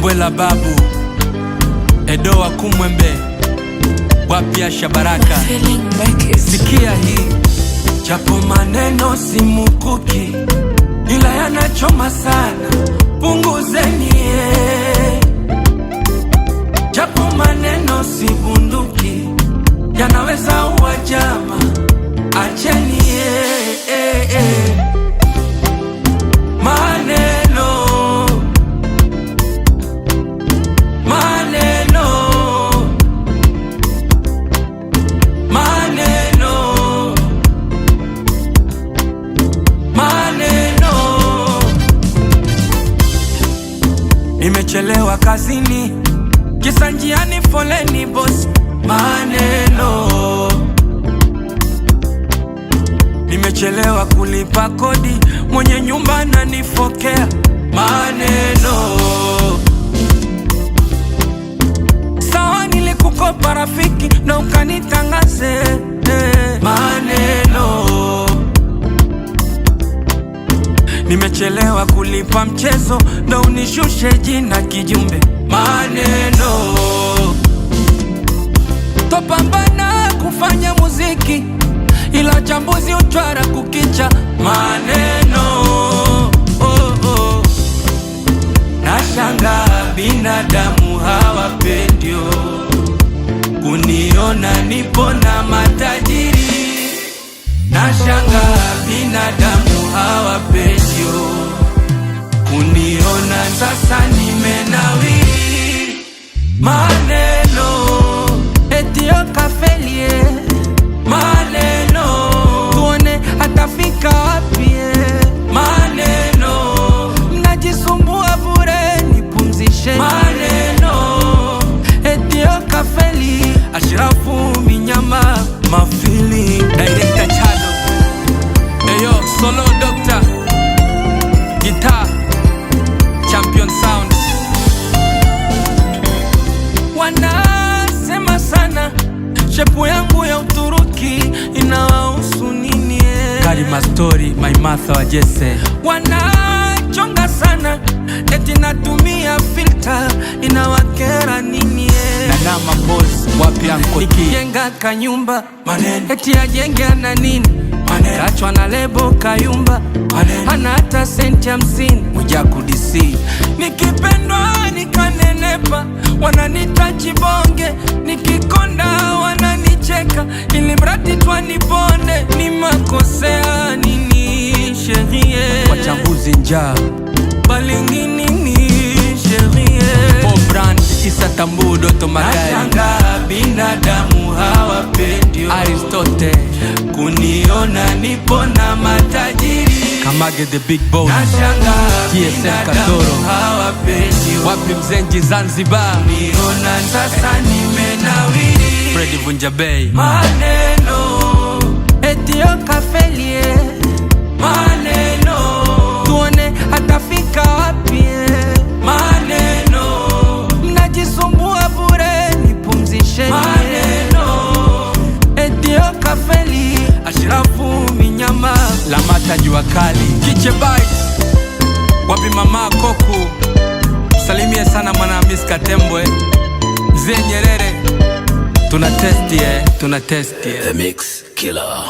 Mbwela babu Edo wa Kumwembe Wapia Shabaraka. Sikia hii, japo maneno si mukuki, ila yanachoma sana, punguzeni japo maneno si bunduki, yanaweza uwajama, acheni nimechelewa kazini, kisa njiani foleni boss. Maneno. Nimechelewa kulipa kodi, mwenye nyumba ananifokea. Maneno. Sawa nilikukopa rafiki na ukanitangaze. Maneno. Nimechelewa kulipa mchezo ndo unishushe jina kijumbe. Maneno. Topambana kufanya muziki, ila chambuzi utwara kukicha. Maneno. Nashanga binadamu hawapendio kuniona nipo na matajiri. Nashanga binadamu hawapendio kuniona sasa nimenawiri. Maneno. Etio kafelie. Maneno. Tuone atafika wapi. Maneno. Mnajisumbua bure, nipumzishe. Maneno. Etio kafeli. Ashrafu Minyama Mafili. Director Chado. Eyo Solo Doctor Guitar Champion Sound. Wanasema sana shepu yangu ya Uturuki inawahusu nini? Karima Story, My Martha wa Jesse. Wanachonga sana eti natumia filter, inawakera nini? Nanama Pose wapi anko Tiki. Nikijenga kanyumba eti ajenge na nini? Kachwa na lebo Kayumba, hana hata senti 50 Mwijaku DC. Nikipendwa nikanenepa, wananita chibonge, nikikonda wananicheka, ili mradi twanibone. Ni makosea nini sherie? Wachambuzi njaa bali nini sherie? Brand Isa Tambu Doto Magari. Nashanga binadamu hawapendio Aristote kuniona nipo na matajiri. Kamage the big boss. Nashanga TSM Katoro hawapendio wapi Mzenji Zanzibar. Niona sasa nimenawiri. Freddy Vunja Bay. Maneno. Etio kafelie. Maneno. Tuone atafika wapi. Maneno. Mnajisumbua bure, nipumzishe. Maneno. Etio kafeli. Ashrafu Minyama Lamata jua kali. Kiche Bites wapi mama Koku. Salimie sana mwana Miss Katembwe. Mzee Nyerere. Tuna testi. The Mix Killer.